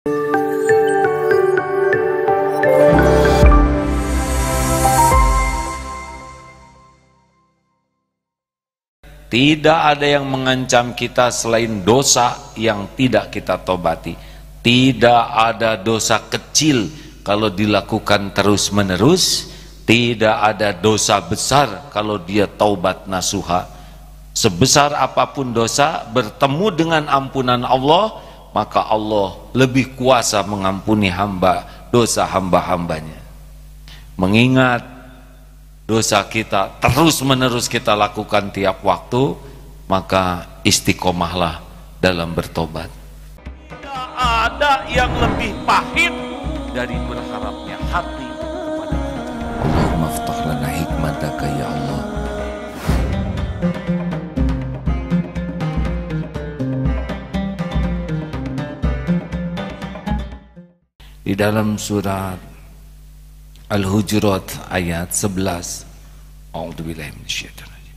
Tidak ada yang mengancam kita selain dosa yang tidak kita tobati. Tidak ada dosa kecil kalau dilakukan terus-menerus. Tidak ada dosa besar kalau dia taubat nasuha. Sebesar apapun dosa, bertemu dengan ampunan Allah, maka Allah lebih kuasa mengampuni dosa hamba-hambanya. Mengingat dosa kita terus-menerus kita lakukan tiap waktu, maka istiqomahlah dalam bertobat. Tidak ada yang lebih pahit dari berharapnya hati kepada Allah. Allahumma aftah lana hikmataka ya Allah. Di dalam surat Al-Hujurat ayat 11, A'udzubillahi minasyaitonir.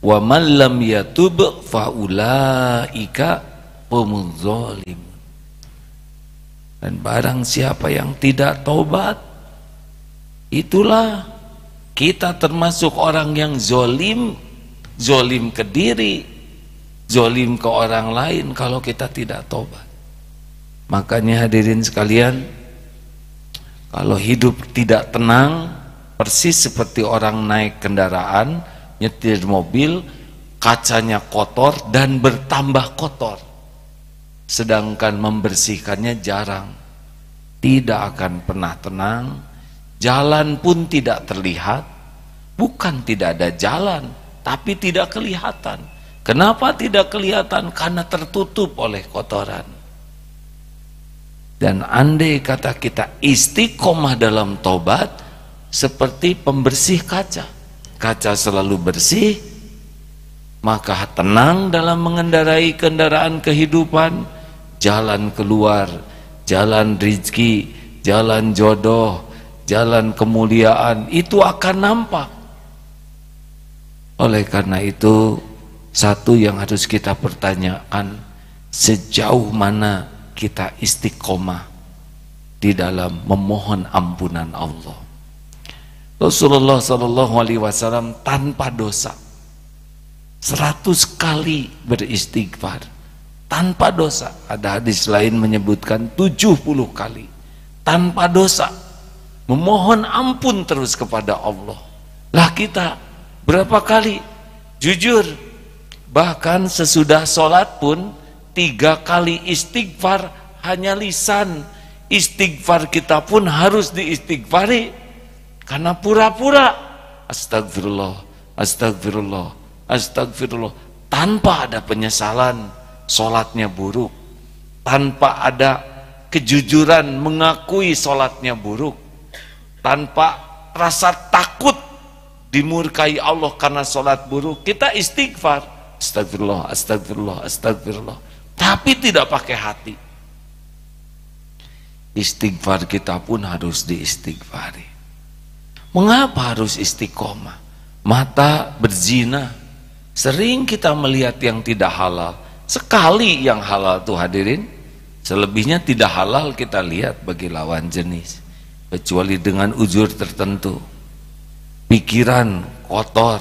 Wa man lam yatub fa ulaika humuz zalimun. Dan barang siapa yang tidak taubat, itulah kita termasuk orang yang zalim, zalim ke diri, zalim ke orang lain kalau kita tidak taubat. Makanya hadirin sekalian, kalau hidup tidak tenang, persis seperti orang naik kendaraan, nyetir mobil, kacanya kotor dan bertambah kotor, sedangkan membersihkannya jarang, tidak akan pernah tenang. Jalan pun tidak terlihat. Bukan tidak ada jalan, tapi tidak kelihatan. Kenapa tidak kelihatan? Karena tertutup oleh kotoran. Dan andai kata kita istiqomah dalam tobat, seperti pembersih kaca. Kaca selalu bersih, maka tenang dalam mengendarai kendaraan kehidupan. Jalan keluar, jalan rezeki, jalan jodoh, jalan kemuliaan, itu akan nampak. Oleh karena itu, satu yang harus kita pertanyakan, sejauh mana kita istiqomah di dalam memohon ampunan Allah. Rasulullah SAW tanpa dosa 100 kali beristighfar tanpa dosa. Ada hadis lain menyebutkan 70 kali tanpa dosa, memohon ampun terus kepada Allah. Lah kita berapa kali? Jujur, bahkan sesudah sholat pun 3 kali istighfar hanya lisan. Istighfar kita pun harus diistighfari, karena pura-pura astagfirullah, astagfirullah, astagfirullah, tanpa ada penyesalan, sholatnya buruk. Tanpa ada kejujuran mengakui sholatnya buruk, tanpa rasa takut dimurkai Allah karena sholat buruk, kita istighfar, astagfirullah, astagfirullah, astagfirullah, tapi tidak pakai hati. Istighfar kita pun harus diistighfari. Mengapa harus istiqomah? Mata berzina, sering kita melihat yang tidak halal. Sekali yang halal tuh hadirin, selebihnya tidak halal kita lihat bagi lawan jenis, kecuali dengan uzur tertentu. Pikiran kotor,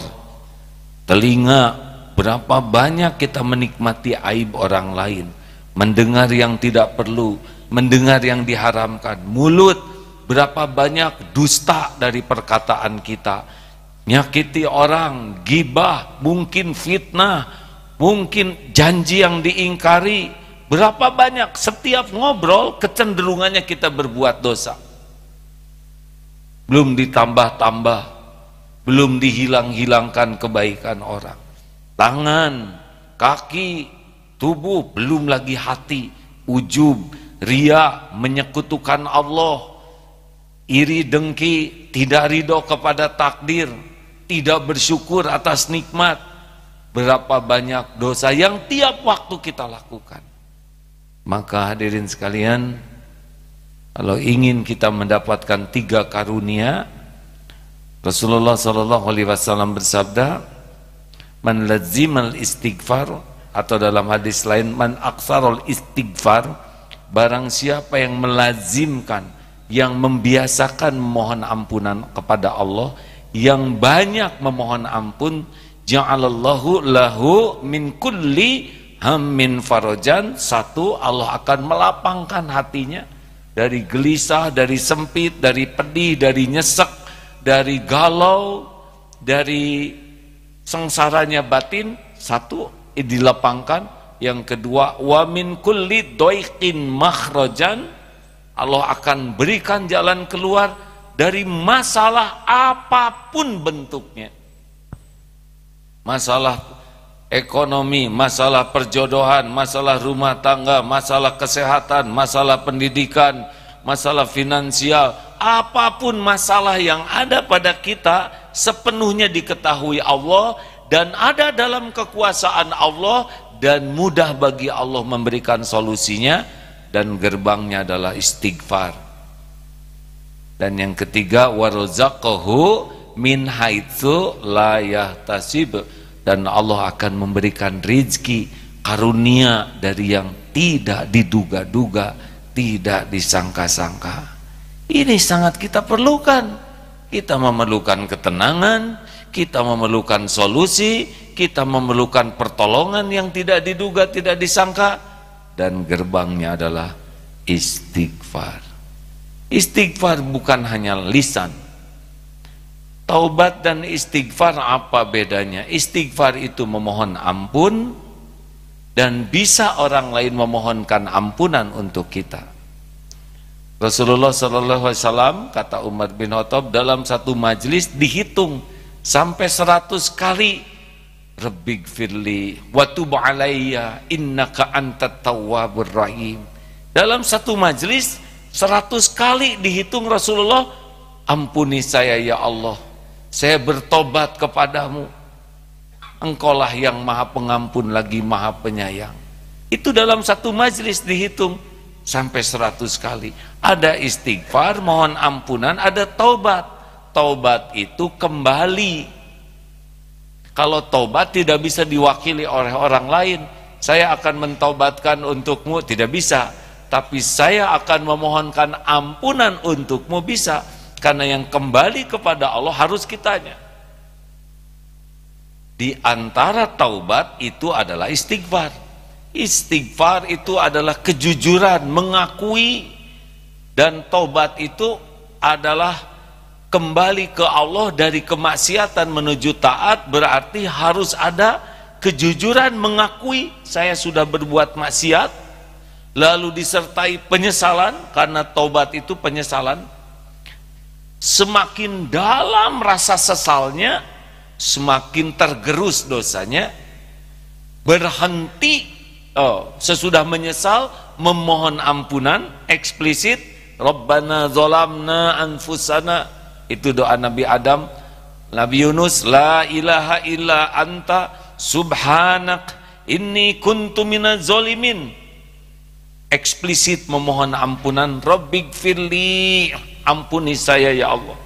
telinga, berapa banyak kita menikmati aib orang lain, mendengar yang tidak perlu, mendengar yang diharamkan. Mulut, berapa banyak dusta dari perkataan kita, nyakiti orang, gibah, mungkin fitnah, mungkin janji yang diingkari. Berapa banyak setiap ngobrol kecenderungannya kita berbuat dosa. Belum ditambah-tambah, belum dihilang-hilangkan kebaikan orang. Tangan, kaki, tubuh, belum lagi hati, ujub, ria, menyekutukan Allah, iri dengki, tidak ridho kepada takdir, tidak bersyukur atas nikmat. Berapa banyak dosa yang tiap waktu kita lakukan. Maka hadirin sekalian, kalau ingin kita mendapatkan 3 karunia, Rasulullah SAW bersabda, man lazimal istighfar, atau dalam hadis lain man aksarul istighfar, barang siapa yang melazimkan, yang membiasakan memohon ampunan kepada Allah, yang banyak memohon ampun, ja'alallahu lahu min kulli hammin farajan. Satu, Allah akan melapangkan hatinya dari gelisah, dari sempit, dari pedih, dari nyesek, dari galau, dari sengsaranya batin. Satu, dilapangkan. Yang kedua, wa min kulli doiqin makhrajan, Allah akan berikan jalan keluar dari masalah apapun bentuknya. Masalah ekonomi, masalah perjodohan, masalah rumah tangga, masalah kesehatan, masalah pendidikan, masalah finansial, apapun masalah yang ada pada kita sepenuhnya diketahui Allah dan ada dalam kekuasaan Allah, dan mudah bagi Allah memberikan solusinya, dan gerbangnya adalah istighfar. Dan yang ketiga, warzaqahu min haitsu la yahtasib, dan Allah akan memberikan rizki, karunia dari yang tidak diduga-duga, tidak disangka-sangka. Ini sangat kita perlukan. Kita memerlukan ketenangan, kita memerlukan solusi, kita memerlukan pertolongan yang tidak diduga, tidak disangka, dan gerbangnya adalah istighfar. Istighfar bukan hanya lisan. Taubat dan istighfar apa bedanya? Istighfar itu memohon ampun, dan bisa orang lain memohonkan ampunan untuk kita. Rasulullah SAW, kata Umar bin Khattab, dalam satu majlis dihitung sampai 100 kali, Rabbighfirli wa tub alayya innaka antat tawwabur rahim. Dalam satu majlis 100 kali dihitung Rasulullah, ampuni saya ya Allah, saya bertobat kepadamu, engkaulah yang maha pengampun lagi maha penyayang. Itu dalam satu majlis dihitung sampai 100 kali. Ada istighfar, mohon ampunan, ada taubat. Taubat itu kembali. Kalau taubat tidak bisa diwakili oleh orang lain, saya akan mentaubatkan untukmu, tidak bisa. Tapi saya akan memohonkan ampunan untukmu, bisa. Karena yang kembali kepada Allah harus kitanya. Di antara taubat itu adalah istighfar. Istighfar itu adalah kejujuran, mengakui. Dan taubat itu adalah kembali ke Allah dari kemaksiatan menuju taat, berarti harus ada kejujuran mengakui saya sudah berbuat maksiat, lalu disertai penyesalan, karena taubat itu penyesalan. Semakin dalam rasa sesalnya, semakin tergerus dosanya, berhenti sesudah menyesal, memohon ampunan eksplisit, Rabbana zalamna anfusana. Itu doa Nabi Adam, Nabi Yunus, la ilaha illa anta subhanak inni kuntu minaz zalimin. Eksplisit memohon ampunan, Rabbighfirli, ampuni saya ya Allah.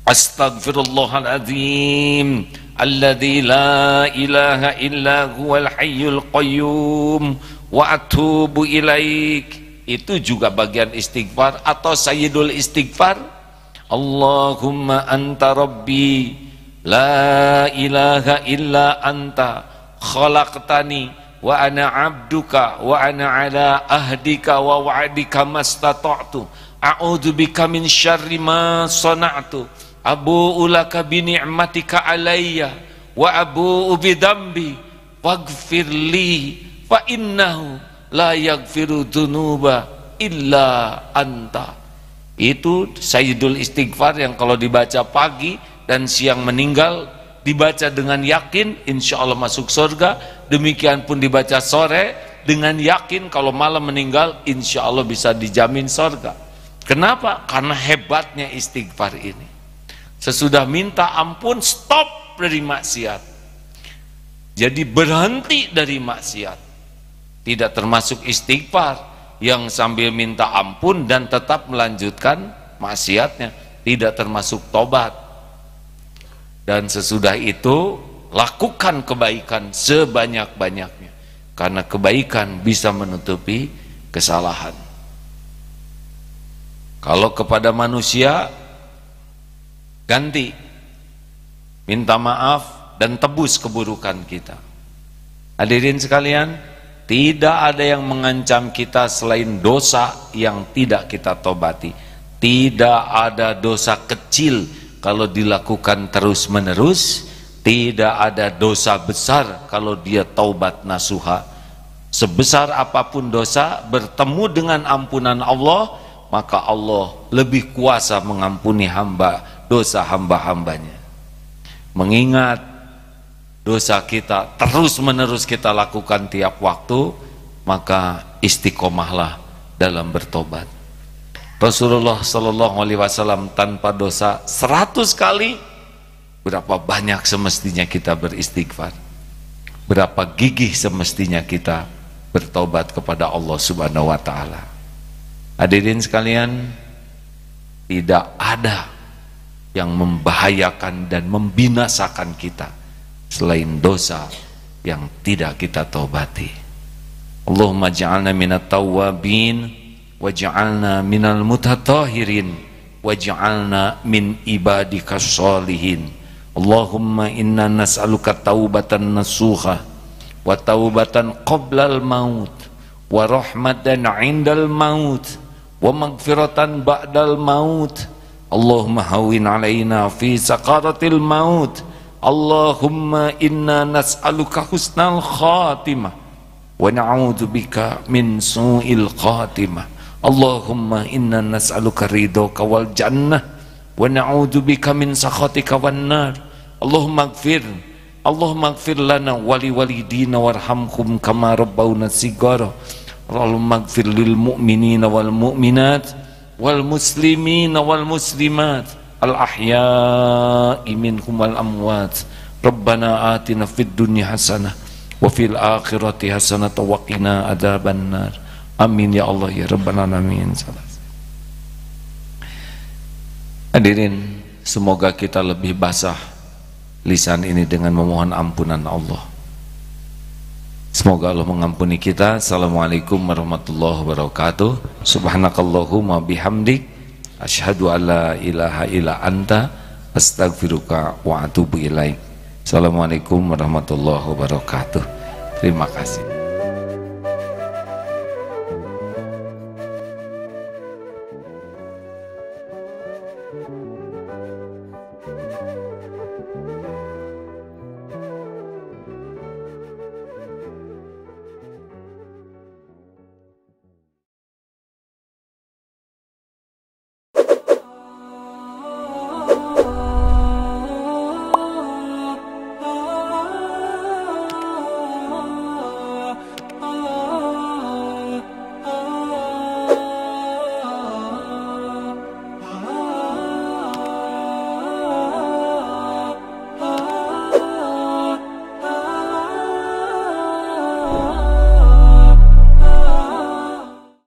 Astaghfirullahaladzim alladzi la ilaha illa huwal hayyul qayyum wa atubu ilaik. Itu juga bagian istighfar atau sayyidul istighfar. Allahumma anta rabbi la ilaha illa anta khalaqtani wa ana abduka wa ana ala ahdika wa wa'dika mastata'tu a'udzu bika min syarri ma sana'tu abu'u laka bi ni'matika alayya wa abu'u bi dzambi waghfirli fa innahu la yaghfiru dzunuba illa anta. Itu sayyidul istighfar yang kalau dibaca pagi dan siang meninggal, dibaca dengan yakin insya Allah masuk surga. Demikian pun dibaca sore dengan yakin kalau malam meninggal insya Allah bisa dijamin surga. Kenapa? Karena hebatnya istighfar ini. Sesudah minta ampun, stop dari maksiat, jadi berhenti dari maksiat. Tidak termasuk istighfar yang sambil minta ampun dan tetap melanjutkan maksiatnya, tidak termasuk tobat. Dan sesudah itu lakukan kebaikan sebanyak-banyaknya. karena kebaikan bisa menutupi kesalahan. Kalau kepada manusia, ganti, minta maaf dan tebus keburukan kita. Hadirin sekalian, tidak ada yang mengancam kita selain dosa yang tidak kita tobati. Tidak ada dosa kecil kalau dilakukan terus-menerus. Tidak ada dosa besar kalau dia taubat nasuha. Sebesar apapun dosa, bertemu dengan ampunan Allah, maka Allah lebih kuasa mengampuni dosa hamba-hambanya. Mengingat dosa kita terus-menerus kita lakukan tiap waktu, maka istiqomahlah dalam bertobat. Rasulullah Shallallahu Alaihi Wasallam tanpa dosa 100 kali, berapa banyak semestinya kita beristighfar, berapa gigih semestinya kita bertobat kepada Allah Subhanahu Wa Taala. Hadirin sekalian, tidak ada yang membahayakan dan membinasakan kita selain dosa yang tidak kita taubati. Allahumma ja'alna minat tawwabin waj'alna minal mutatahhirin waj'alna min ibadikas sholihin. Allahumma inna nas'aluka taubatan nasuha wa taubatan qoblal maut wa rahmatan indal maut wa magfiratan ba'dal maut. Allahumma hawin alaina fi sakaratil maut. Allahumma inna nas'aluka husnal khatimah wa na'udzubika min su'il khatimah. Allahumma inna nas'aluka ridhoka wal jannah wa na'udzubika min sakhatika wan nar. Allahumma ighfir lana wa li walidina warhamhum kama rabbawna shighara. Allahumma ighfir lil mu'minina wal mu'minat wal muslimina wal muslimat al ahya'i minhum wal amwat. Rabbana atina fid dunya hasanah wa fil akhirati hasanah wa qina adzabannar. Amin ya Allah ya rabbal alamin. Hadirin, semoga kita lebih basah lisan ini dengan memohon ampunan Allah. Semoga Allah mengampuni kita. Assalamualaikum warahmatullahi wabarakatuh. Subhanakallahumma bihamdik asyhadu an la ilaha illa anta astaghfiruka wa atubu ilaik. Assalamualaikum warahmatullahi wabarakatuh. Terima kasih.